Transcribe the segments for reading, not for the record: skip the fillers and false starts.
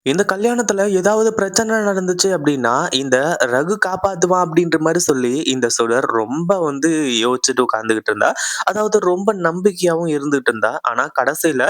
இந்த கல்யாணத்துல ஏதாவது பிரச்சனை நடந்துச்சு அப்படின்னா, இந்த ரகு காப்பாத்துவான் அப்படின்ற மாரி சொல்லி, இந்த சுடர் ரொம்ப வந்து யோசிச்சுட்டு உட்கார்ந்துகிட்டு இருந்தா. அதாவது ரொம்ப நம்பிக்கையாவும் இருந்துட்டு இருந்தா. ஆனா கடைசியில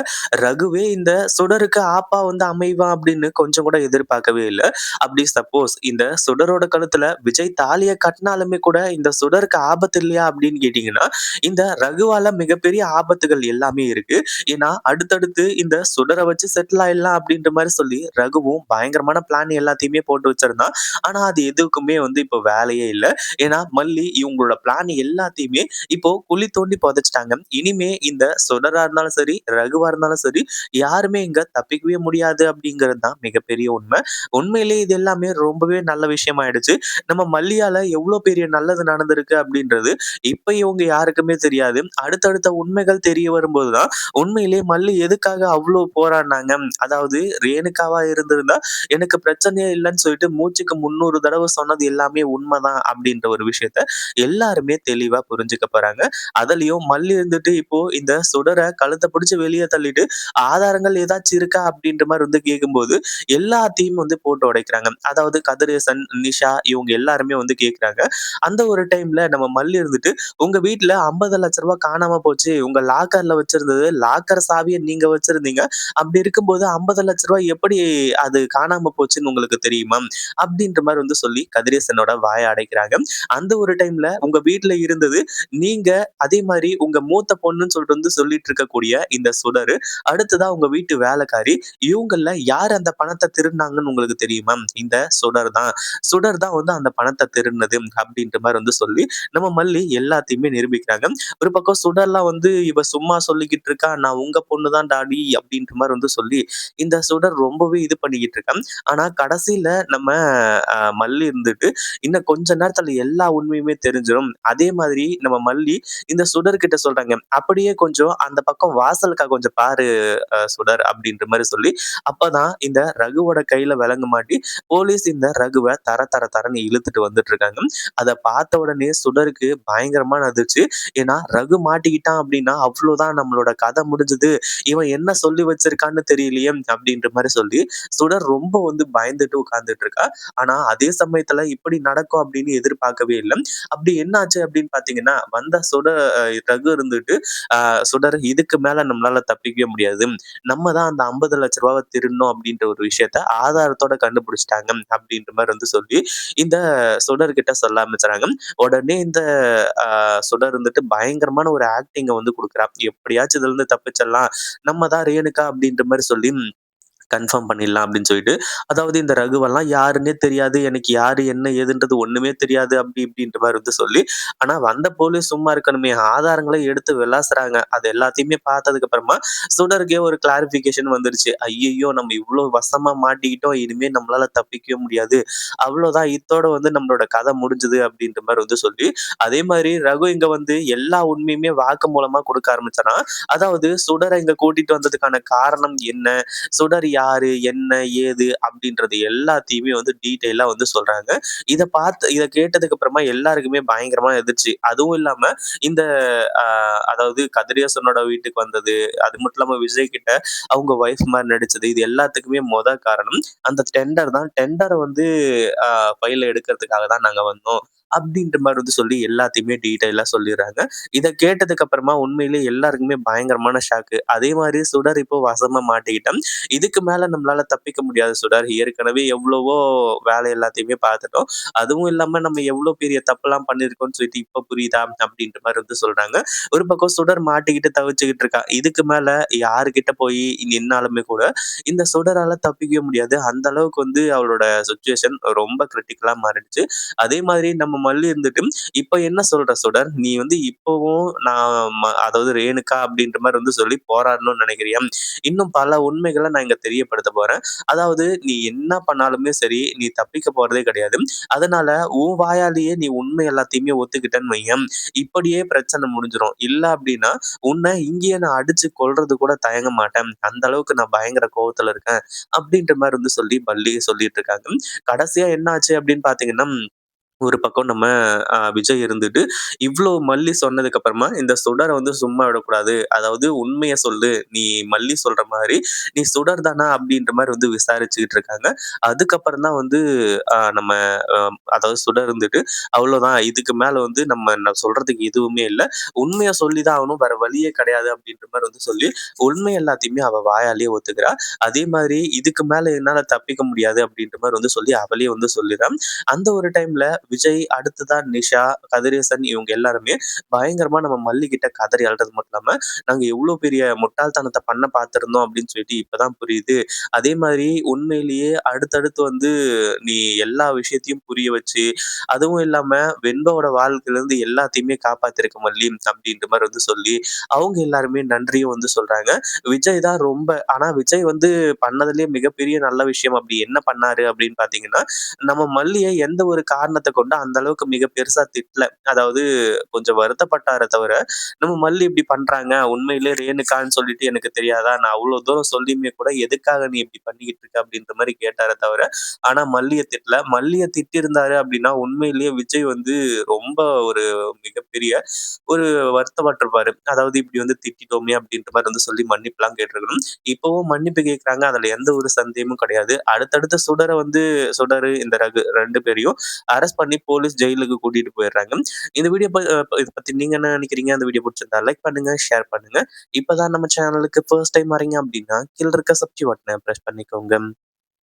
ரகுவே இந்த சுடருக்கு ஆப்பா வந்து அமைவான் அப்படின்னு கொஞ்சம் கூட எதிர்பார்க்கவே இல்ல. அப்படி சப்போஸ் இந்த சுடரோட கழுத்துல விஜய் தாலிய கட்டினாலுமே கூட இந்த சுடருக்கு ஆபத்து இல்லையா அப்படின்னு கேட்டீங்கன்னா, இந்த ரகுவால மிகப்பெரிய ஆபத்துகள் எல்லாமே இருக்கு. ஏன்னா, அடுத்தடுத்து இந்த சுடர வச்சு செட்டில் ஆயிடலாம் அப்படின்ற மாரி சொல்லி, ரகுவும் பயங்கரமான பிளான் எல்லாத்தையுமே போட்டு வச்சிருந்தான். ஆனா, அது எதுக்குமே வந்து இப்போ வேலையே இல்ல. ஏன்னா, மல்லி இவங்களோட பிளான் எல்லாத்தையுமே இப்போ குழி தோண்டி புதைச்சுட்டாங்க. இனிமே இந்த சுடரா இருந்தாலும் சரி, ரகுவா இருந்தாலும் சரி, யாருமே இங்க தப்பிக்கவே முடியாது அப்படிங்கிறது தான் மிகப்பெரிய உண்மை. உண்மையிலேயே இது எல்லாமே ரொம்பவே நல்ல விஷயமாயிடுச்சு. நம்ம மல்லியால எவ்வளோ பெரிய நல்லது நடந்திருக்கு அப்படின்றது, இப்ப இவங்க யாருக்குமே தெரியாது. அடுத்தடுத்த உண்மைகள் தெரிய வரும்போது தான் உண்மையிலேயே மல்லி எதுக்காக அவ்ளோ போராடுனாங்க? அதாவது ரேணுகாவா இருந்திருந்தா, எனக்கு பிரச்சனையே இல்லன்னு சொல்லிட்டு மூச்சுக்கு 300 தடவ சொன்னது எல்லாமே உண்மதான் அப்படின்ற ஒரு விஷயத்த எல்லாருமே தெளிவா புரிஞ்சுக்க போறாங்க. அதுலயும் மல்லி இருந்துட்டு இப்போ இந்த சுடர கழுத்த பிடிச்சு வெளிய தள்ளிட்டு, ஆதாரங்கள் ஏதாச்சும் இருக்கா அப்படின்ற மாரி வந்து கேட்கும்போது, எல்லாத்தையும் வந்து போட்டு உடைக்கிறாங்க. அதாவது கதிரேசன், நிஷா இவங்க எல்லாருமே வந்து கேட்குறாங்க. அந்த ஒரு டைம்ல நம்ம மல்லி இருந்துட்டு, "உங்க வீட்ல ரூ. 50,00,000 காணாம போச்சு. உங்க லாக்கர்ல வச்சிருந்தது லாக்கர் சாவிய நீங்க வச்சிருந்தீங்க. அப்படி இருக்கும்போது ரூ. 50,00,000 எப்படி அது காணாம போச்சுன்னு உங்களுக்கு தெரியுமா?" அப்படின்ற மாரி வந்து சொல்லி கதிரேசனோட வாய அடைக்கிறாங்க. அந்த ஒரு டைம்ல உங்க வீட்ல இருந்தது நீங்க, அதே மாரி உங்க மூத்த பொண்ணுன்னு சொல்லிட்டு வந்து சொல்லிட்டு இருக்கக்கூடிய இந்த சுடரு, அடுத்ததா உங்க வீட்டு வேலைக்காரி, இவங்கள்ல யார் அந்த பணத்த திருடுனாங்கன்னு உங்களுக்கு தெரியுமா? இந்த சுடர் தான். சுடர் தான் வந்து அந்த பணத்த திருடுனது அப்படின்ற மாரி வந்து சொல்லி, நம்ம மல்லி எல்லாத்தையுமே நிரூபிக்கிறாங்க. ஒரு பக்கம் சுடர்லாம் வந்து இவ சும்மா சொல்லிக்கிட்டு இருக்கா, நான் உங்க பொண்ணு தான் டாடி அப்படின்ற மாரி வந்து சொல்லி, இந்த சுடர் ரொம்பவே இது பண்ணிக்கிட்டு இருக்கா. ஆனா கடைசியில நம்ம மல்லி இருந்துட்டு, இன்னும் கொஞ்ச நேரத்துல எல்லா உண்மையுமே தெரிஞ்சிரும். அதே மாதிரி நம்ம மல்லி இந்த சுடர் கிட்ட சொல்றாங்க, அப்படியே கொஞ்சம் அந்த பக்கம் வாசலுக்கா கொஞ்சம் பாரு சுடர் அப்படின்ற மாரி சொல்லி, அப்பதான் இந்த ரகுவோட கையில விலங்கு மாட்டி, போலீஸ் இந்த ரகுவ தர தர தரன்னு இழுத்துட்டு வந்துட்டு இருக்காங்க. அத பார்த்த உடனே சுடருக்கு பயங்கரமான அதிர்ச்சி. ஏன்னா, ரகு மாட்டிக்கிட்டான் அப்படின்னா, அவ்வளோதான் நம்மளோட கதை முடிஞ்சுது. இவன் என்ன சொல்லி வச்சிருக்கான்னு தெரியலையே அப்படின்ற மாரி சொல்லி, சுடர் ரொம்ப வந்து பயந்துட்டு உட்கார்ந்துட்டு இருக்கா. ஆனா, அதே சமயத்துல இப்படி நடக்கும் அப்படின்னு எதிர்பார்க்கவே இல்ல. அப்படி என்னாச்சு அப்படின்னு பார்த்தீங்கன்னா, வந்த ரகு இருந்துட்டு, சுடர் இதுக்கு மேல நம்மளால தப்பிக்கவே முடியாது. நம்ம தான் அந்த ரூ. 50,00,000 திருடினோம் அப்படின்ற ஒரு விஷயத்த ஆதாரத்தோட கண்டுபிடிச்சுட்டாங்க அப்படின்ற மாரி வந்து சொல்லி, இந்த சுடர் கிட்ட சொல்ல ஆரம்பிச்சுறாங்க. உடனே இந்த சுடர் இருந்துட்டு பயங்கரமான ஒரு ஆக்டிங்க வந்து குடுக்குறா. எப்படியாச்சும் இதுலருந்து தப்பிச்சிடலாம். நம்ம தான் ரேணுகா அப்படின்ற மாரி சொல்லி கன்ஃபார்ம் பண்ணிடலாம் அப்படின்னு சொல்லிட்டு, அதாவது இந்த ரகுவெல்லாம் யாருன்னே தெரியாது. எனக்கு யாரு, என்ன, ஏதுன்றது ஒண்ணுமே தெரியாது. அப்படி இப்படின்ற மாரி வந்து சொல்லி, ஆனா வந்த போலீஸ் சும்மா இருக்கணுமே, ஆதாரங்கள எடுத்து விளாசுறாங்க. அது எல்லாத்தையுமே பார்த்ததுக்கு அப்புறமா சுடருக்கே ஒரு கிளாரிஃபிகேஷன் வந்துருச்சு. ஐய்யய்யோ! நம்ம இவ்ளோ வசமா மாட்டிக்கிட்டோம். இனிமே நம்மளால தப்பிக்கவே முடியாது. அவ்வளோதான் இத்தோட வந்து நம்மளோட கதை முடிஞ்சுது அப்படின்ற மாரி வந்து சொல்லி, அதே மாரி ரகு இங்க வந்து எல்லா உண்மையுமே வாக்குமூலமா குடுக்க ஆரம்பிச்சாராம். அதாவது சுடர இங்க கூட்டிட்டு வந்ததுக்கான காரணம் என்ன? சுடர் யாரு? என்ன? ஏது? அப்படின்றது எல்லாத்தையுமே வந்து டீட்டெயிலா வந்து சொல்றாங்க. இத கேட்டதுக்கு அப்புறமா எல்லாருக்குமே பயங்கரமா எதிர்ச்சு. அதுவும் இல்லாம இந்த அ அதாவது கதிரேசனோட வீட்டுக்கு வந்தது, அது மட்டும் இல்லாம விஜய் கிட்ட அவங்க ஒய்ஃப் மாரி நடிச்சது, இது எல்லாத்துக்குமே காரணம் அந்த டெண்டர் தான். டெண்டர வந்து அ ஃபைல எடுக்கிறதுக்காக தான் நாங்க வந்தோம். அப்படின்ற மாரி வந்து சொல்லி எல்லாத்தையுமே டீட்டெயிலா சொல்லிர்றாங்க. இத கேட்டதுக்கு அப்புறமா உண்மையிலேயே எல்லாருக்குமே பயங்கரமான ஷாக்கு. அதே மாரி சுடர் இப்போ வசமா மாட்டிக்கிட்டா. இதுக்கு மேல நம்மளால தப்பிக்க முடியாது சுடர். ஏற்கனவே எவ்வளவோ வேலை எல்லாத்தையுமே பார்த்துட்டோம். அதுவும் இல்லாம நம்ம எவ்ளோ பெரிய தப்பெல்லாம் பண்ணியிருக்கோம்னு சொல்லிட்டு இப்ப புரியுதா? அப்படின்ற மாரி வந்து சொல்றாங்க. ஒரு பக்கம் சுடர் மாட்டிக்கிட்டு தவிச்சுக்கிட்டு இருக்கா. இதுக்கு மேல யாருகிட்ட போய் நின்னாலுமே கூட இந்த சுடரால தப்பிக்கவே முடியாது. அந்த அளவுக்கு வந்து அவளோட சிச்சுவேஷன் ரொம்ப கிரிட்டிக்கலா மாறிடுச்சு. அதே மாதிரி நம்ம மல்லி இருந்துட்டு, "இப்ப என்ன சொல்ற சுடர்? நீ வந்து இப்பவும் நான் அதாவது ரேணுகா அப்படின்ற மாரி வந்து சொல்லி போராடணும்னு நினைக்கிறியா? இன்னும் பல உண்மைகள நான் இங்க தெரியப்படுத்த போறேன். அதாவது நீ என்ன பண்ணாலுமே சரி, நீ தப்பிக்க போறதே கிடையாது. அதனால உன் வாயாலேயே நீ உண்மை எல்லாத்தையுமே ஒத்துக்கிட்டன்னு வையேன், இப்படியே பிரச்சனை முடிஞ்சிரும். இல்ல அப்படின்னா, உன்ன இங்கேயே நான் அடிச்சு கொல்றது கூட தயங்க மாட்டேன். அந்த அளவுக்கு நான் பயங்கர கோவத்துல இருக்கேன்." அப்படின்ற மாரி வந்து சொல்லி பல்லி சொல்லிட்டு இருக்காங்க. கடைசியா என்ன ஆச்சு அப்படின்னு பார்த்தீங்கன்னா ஒரு பக்கம் நம்ம விஜய் இருந்துட்டு, இவ்ளோ மல்லி சொன்னதுக்கு அப்புறமா, இந்த சுடர வந்து சும்மா விடக்கூடாது. அதாவது உண்மைய சொல்லு. நீ மல்லி சொல்ற மாரி, நீ சுடர் தானா? அப்படின்ற மாரி வந்து விசாரிச்சுக்கிட்டு இருக்காங்க. அதுக்கப்புறம் தான் வந்து நம்ம அ அதாவது சுடர் இருந்துட்டு, அவ்வளோதான் இதுக்கு மேல வந்து நான் சொல்றதுக்கு எதுவுமே இல்ல. உண்மைய சொல்லி தான் ஆகணும். வேற வழியே கிடையாது அப்படின்ற மாரி வந்து சொல்லி, உண்மை எல்லாத்தையுமே அவ வாயாலேயே ஒத்துக்கிறா. அதே மாதிரி இதுக்கு மேல என்னால தப்பிக்க முடியாது அப்படின்ற மாரி வந்து சொல்லி அவளே வந்து சொல்லிறா. அந்த ஒரு டைம்ல விஜய், அடுத்ததா நிஷா, கதிரேசன் இவங்க எல்லாருமே பயங்கரமா நம்ம மல்லி கிட்ட கதறி அழுறது மட்டும் இல்லாம, "நாங்க எவ்ளோ பெரிய முட்டாள்தனத்த பண்ண பார்த்திருந்தோம் அப்படின்னு சொல்லிட்டு இப்பதான் புரியுது. அதே மாதிரி உண்மையிலேயே அடுத்தடுத்து வந்து நீ எல்லா விஷயத்தையும் புரிய வச்சு, அதுவும் இல்லாம வெண்பாவோட வாழ்க்கையிலருந்து எல்லாத்தையுமே காப்பாத்திருக்க மல்லி" அப்படின்ற மாரி வந்து சொல்லி, அவங்க எல்லாருமே நன்றியும் வந்து சொல்றாங்க. விஜய் தான் ரொம்ப ஆனா விஜய் வந்து பண்ணதுலயே மிகப்பெரிய நல்ல விஷயம் அப்படி என்ன பண்ணாரு அப்படின்னு பார்த்தீங்கன்னா, நம்ம மல்லிய எந்த ஒரு காரணத்த கொண்டு அந்த அளவுக்கு மிக பெருசா திட்டல. அதாவது கொஞ்சம் வருத்தப்பட்டாரே தவிர, நம்ம மல்லி இப்படி பண்றாங்க. உண்மையிலேயே ரேணுகான்னு சொல்லிட்டு எனக்கு தெரியாதா? நான் அவ்ளோ தூரம் சொல்லியுமே கூட எதுக்காக நீ இப்படி பண்ணிக்கிட்டு இருக்க? அப்படின்ற மாரி கேட்டாரே தவிர, ஆனா மல்லிய திட்டல. மல்லிய திட்டியிருந்தாரு அப்படின்னா, உண்மையிலேயே விஜய் வந்து ரொம்ப ஒரு மிகப்பெரிய ஒரு வருத்தப்பட்டுருப்பாரு. அதாவது இப்படி வந்து திட்டிட்டோமே அப்படின்ற மாரி வந்து சொல்லி மன்னிப்புலாம் கேட்டிருக்கணும். இப்பவும் மன்னிப்பு கேட்குறாங்க. அதுல எந்த ஒரு சந்தேகமும் கிடையாது. அடுத்தடுத்து சுடரு, இந்த ரகு 2 பேரையும் அரெஸ்ட் பண்ணி போலீஸ் ஜெயிலுக்கு கூட்டிட்டு போயிடுறாங்க. இந்த வீடியோ இத பத்தி நீங்க என்ன நினைக்கிறீங்க? அந்த வீடியோ புடிச்சிருந்தா லைக் பண்ணுங்க, ஷேர் பண்ணுங்க. இப்பதான் நம்ம சேனலுக்கு ஃபர்ஸ்ட் டைம் வரீங்க அப்படின்னா, கீழ இருக்க சப்ஸ்கிரைப் பட்டன பிரஸ் பண்ணிக்கோங்க.